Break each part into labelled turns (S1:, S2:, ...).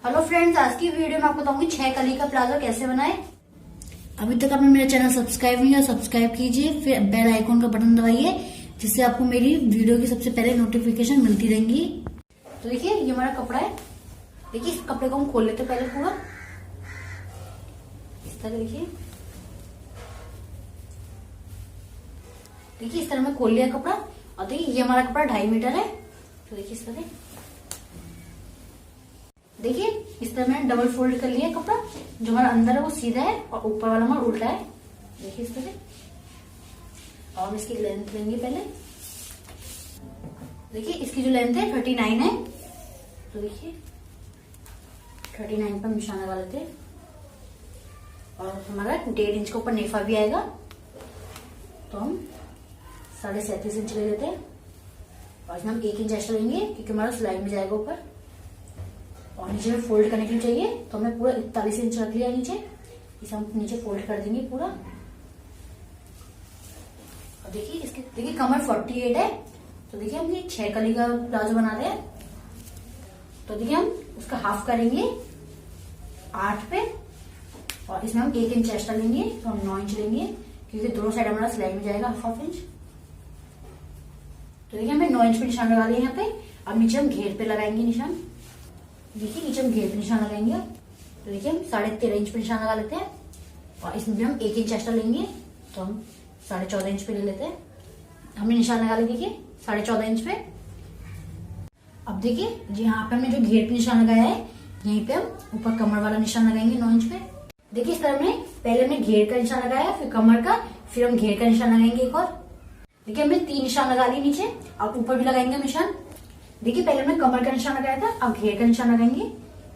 S1: Hello friends, आज की video में आपको बताऊंगी 6 कली का प्लाजो कैसे बनाए। अभी तक आपने मेरा चैनल सब्सक्राइब नहीं किया, सब्सक्राइब कीजिए, फिर बेल आइकॉन का बटन दबाइए जिससे आपको मेरी वीडियो की सबसे पहले नोटिफिकेशन मिलती रहेंगी। तो देखिए ये हमारा कपड़ा है। देखिए इस कपड़े को हम खोल लेते पहले पूरा इस तरह। देखिए इस तरह मैं खोल लिया कपड़ा। और देखिए ये हमारा कपड़ा 2.5 मीटर है। तो देखिए इस तरह, देखिए इस तरह मैंने डबल फोल्ड कर लिया कपड़ा। जो हमारा अंदर है वो सीधा है और ऊपर वाला हमारा उल्टा है। देखिए इस तरह। और इसकी लेंथ लेंगे पहले। देखिए इसकी जो लेंथ है 39 है। तो देखिए 39 पर निशान लगा लेते हैं। और हमारा 1.5 इंच के ऊपर नेफा भी आएगा। तो हम 37.5 इंच ले लेते हैं। और इसमें हम 1 इंच एक्स्ट्रा लेंगे क्योंकि हमारा सिलाई में जाएगा ऊपर। और नीचे में फोल्ड करने के लिए चाहिए तो हमने पूरा 41 इंच रख लिया नीचे। इसे हम नीचे फोल्ड कर देंगे पूरा। और देखिए इसके देखिए कमर 48 है। तो देखिए हम ये 6 कली का प्लाजो बना रहे हैं। तो देखिए हम उसका हाफ करेंगे 8 पे। और इसमें हम 1 इंच एक्स्ट्रा लेंगे तो हम 9 इंच लेंगे क्योंकि दोनों साइड हमारा सिलाई में जाएगा हाफ इंच। तो देखिए हमने 9 इंच पे निशान लगा लिया यहाँ पे। अब नीचे हम घेर पे लगाएंगे निशान। देखिए नीचे हम घेर पे निशान लगाएंगे। तो देखिए हम 13.5 इंच पे निशान लगा लेते हैं। और इसमें भी हम 1 इंच एक्स्ट्रा लेंगे तो हम 14.5 इंच पे ले लेते हैं। हमने निशान लगा लिया देखिए 14.5 इंच पे। अब देखिए जी यहाँ पे हमने जो घेर पे निशान लगाया है यहीं पे हम ऊपर कमर वाला निशान लगाएंगे 9 इंच पे। देखिए इस तरह हमने पहले हमने घेर का निशान लगाया, फिर कमर का, फिर हम घेर का निशान लगाएंगे एक और। देखिए हमने 3 निशान लगा लिए नीचे। अब ऊपर भी लगाएंगे निशान। देखिए पहले हमने कमर का निशान लगाया था, अब घेर का निशान लगाएंगे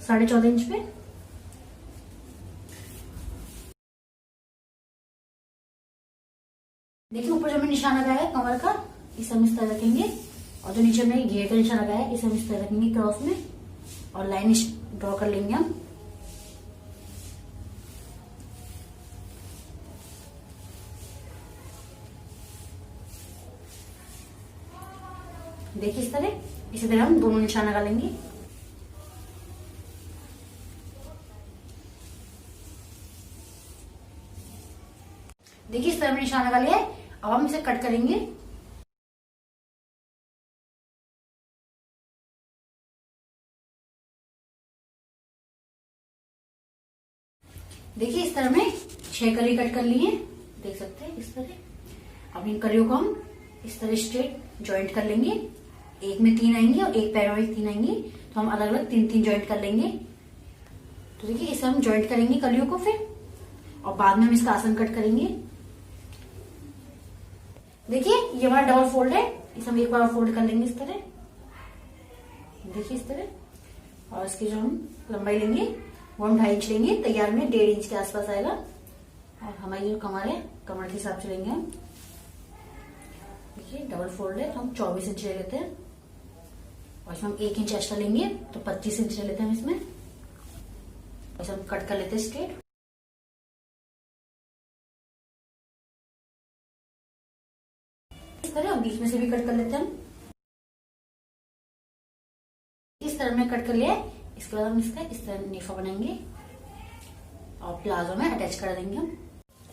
S1: 14.5 इंच पे। देखिए ऊपर जो हमने निशान लगाया है कमर का इसे हम इस तरह रखेंगे। और जो नीचे हमने घेर का निशान लगाया है इसे हम इस तरह रखेंगे क्रॉस में। और लाइन ड्रॉ कर लेंगे हम। देखिए इस तरह, इसी तरह हम दोनों निशान लगा लेंगे। देखिए इस तरह हमने निशान लगा लिया है। अब हम इसे कट करेंगे। देखिए इस तरह में 6 कली कट कर लिए, देख सकते हैं इस तरह। अब इन कलियों को हम इस तरह स्ट्रेट ज्वाइंट कर लेंगे। एक में 3 आएंगे और एक पैर में 3 आएंगे। तो हम अलग अलग 3-3 ज्वाइंट कर लेंगे। तो देखिए इसे हम ज्वाइंट करेंगे कलियों को फिर। और बाद में हम इसका आसन कट करेंगे। देखिए ये हमारा डबल फोल्ड है, इसे हम एक बार फोल्ड कर लेंगे इस तरह। देखिए इस तरह। और इसकी जो हम लंबाई लेंगे वो हम 2.5 इंच लेंगे। तैयार में 1.5 इंच के आसपास आएगा। और हमारी जो कमर है कमर के हिसाब से लेंगे हम। देखिए डबल फोल्ड है तो हम 24 इंच ले लेते हैं। और इसमें हम 1 इंच एक्स्ट्रा लेंगे तो 25 इंच ले लेते हैं हम इसमें। और हम कट कर लेते हैं स्ट्रेट। इस तरह बीच में से भी कट कर लेते हैं हम। इस तरह में कट कर लिया। इसके बाद हम इसका इस तरह नेफा बनाएंगे और प्लाजो में अटैच कर देंगे हम।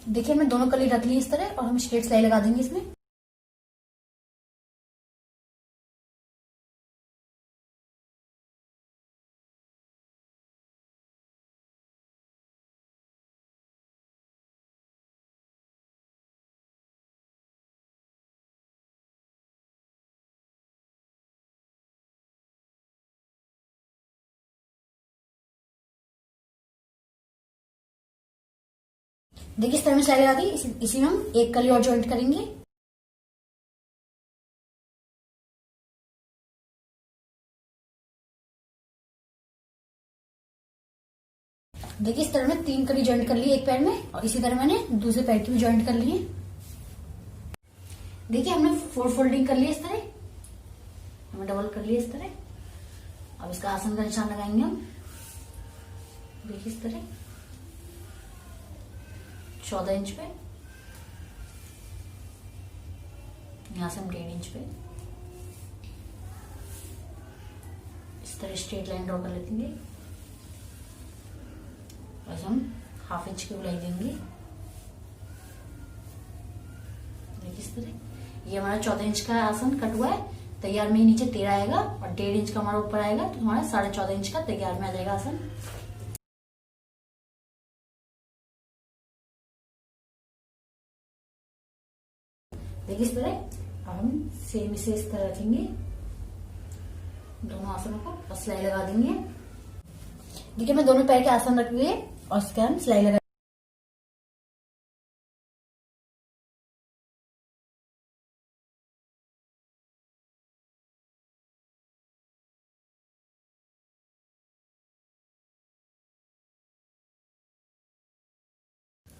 S1: देखिए हमने दोनों कली रख ली इस तरह। और हम स्ट्रेट सिलाई लगा देंगे इसमें। देखिए इस तरह में सिलाई लगा दी। इसी में हम एक कली और ज्वाइंट करेंगे। देखिए इस तरह में 3 कली ज्वाइंट कर ली एक पैर में। और इसी तरह मैंने दूसरे पैर की भी ज्वाइंट कर ली है। देखिए हमने 4 फोल्डिंग कर ली इस तरह। हमने डबल कर लिया इस तरह। अब इसका आसन का निशान लगाएंगे हम। देखिए इस तरह 14 इंच पे। यहां से हम 1.5 इंच पे इस तरह स्ट्रेट लाइन ड्रॉ कर लेते हैं। बस हम 1/2 इंच की गोलाई देंगे। देखिए इस तरह। ये हमारा 14 इंच का आसन कट हुआ है। तैयार में ही नीचे 13 आएगा और 1.5 इंच का हमारा ऊपर आएगा, तो हमारा 14.5 इंच का तैयार में आ जाएगा आसन। देखिए इस तरह। अब हम सेम इसे इस तरह रखेंगे दोनों आसनों को और सिलाई लगा देंगे। देखिए मैं दोनों पैर के आसन रख लिए और इसके हम सिलाई लगा।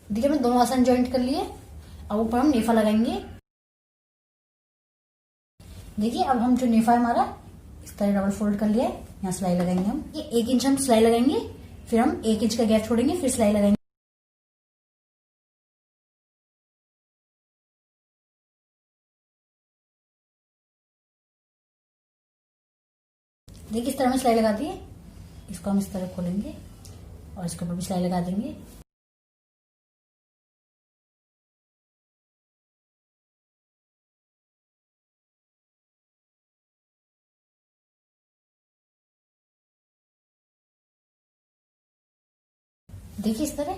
S1: देखिए मैं दोनों आसन ज्वाइंट कर लिए। अब ऊपर हम नेफा लगाएंगे। देखिए अब हम जो नेफा है हमारा इस तरह डबल फोल्ड कर लिया है, यहाँ सिलाई लगाएंगे हम। ये 1 इंच हम सिलाई लगाएंगे, फिर हम 1 इंच का गैप छोड़ेंगे, फिर सिलाई लगाएंगे। देखिए इस तरह में सिलाई लगा दी है। इसको हम इस तरह खोलेंगे और इसके ऊपर भी सिलाई लगा देंगे। देखिए इस तरह।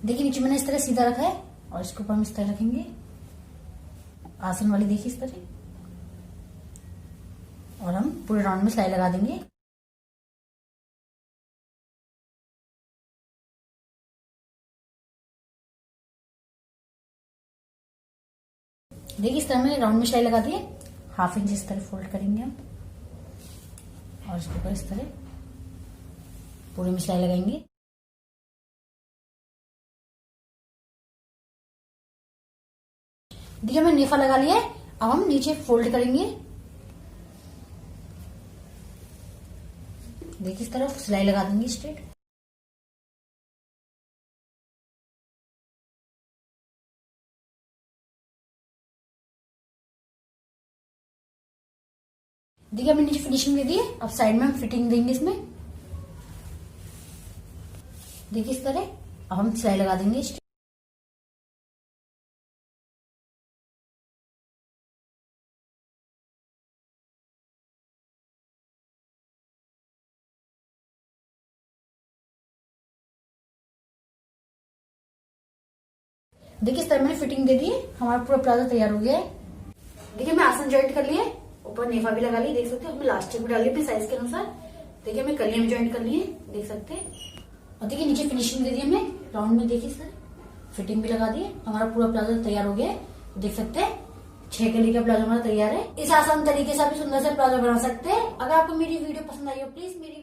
S1: देखिए नीचे मैंने इस तरह सीधा रखा है और इसके ऊपर हम इस तरह रखेंगे आसन वाली। देखिए इस तरह और हम पूरे राउंड में सिलाई लगा देंगे। देखिए इस तरह में राउंड में सिलाई लगा दी है। 1/2 इंच इस तरह फोल्ड करेंगे हम और इसके ऊपर इस तरह पूरे में सिलाई लगाएंगे। देखिए मैंने नेफा लगा लिया है। अब हम नीचे फोल्ड करेंगे। देखिए इस तरफ सिलाई लगा देंगे स्ट्रेट। देखिए हमने नीचे फिनिशिंग दे दी है। अब साइड में हम फिटिंग देंगे इसमें। देखिए इस तरह। अब हम सिलाई लगा देंगे स्ट्रेट। देखिए इस तरह मैंने फिटिंग दे दी है। हमारा पूरा प्लाजो तैयार हो गया है। देखिए मैं आसन ज्वाइंट कर लिए, ऊपर नेफा भी लगा ली। देख सकते हो। मैं लास्टिक भी डाली अपने साइज के अनुसार। देखिए मैं कलियां भी ज्वाइंट कर लिए, देख सकते हैं। और देखिए नीचे फिनिशिंग दे दी हमने राउंड में। देखिए सर फिटिंग भी लगा दी है। हमारा पूरा प्लाजो तैयार हो गया है। देख सकते हैं 6 कली का प्लाजो हमारा तैयार है। इस आसान तरीके से आप सुंदर से प्लाजो बना सकते हैं। अगर आपको मेरी वीडियो पसंद आई हो प्लीज मेरी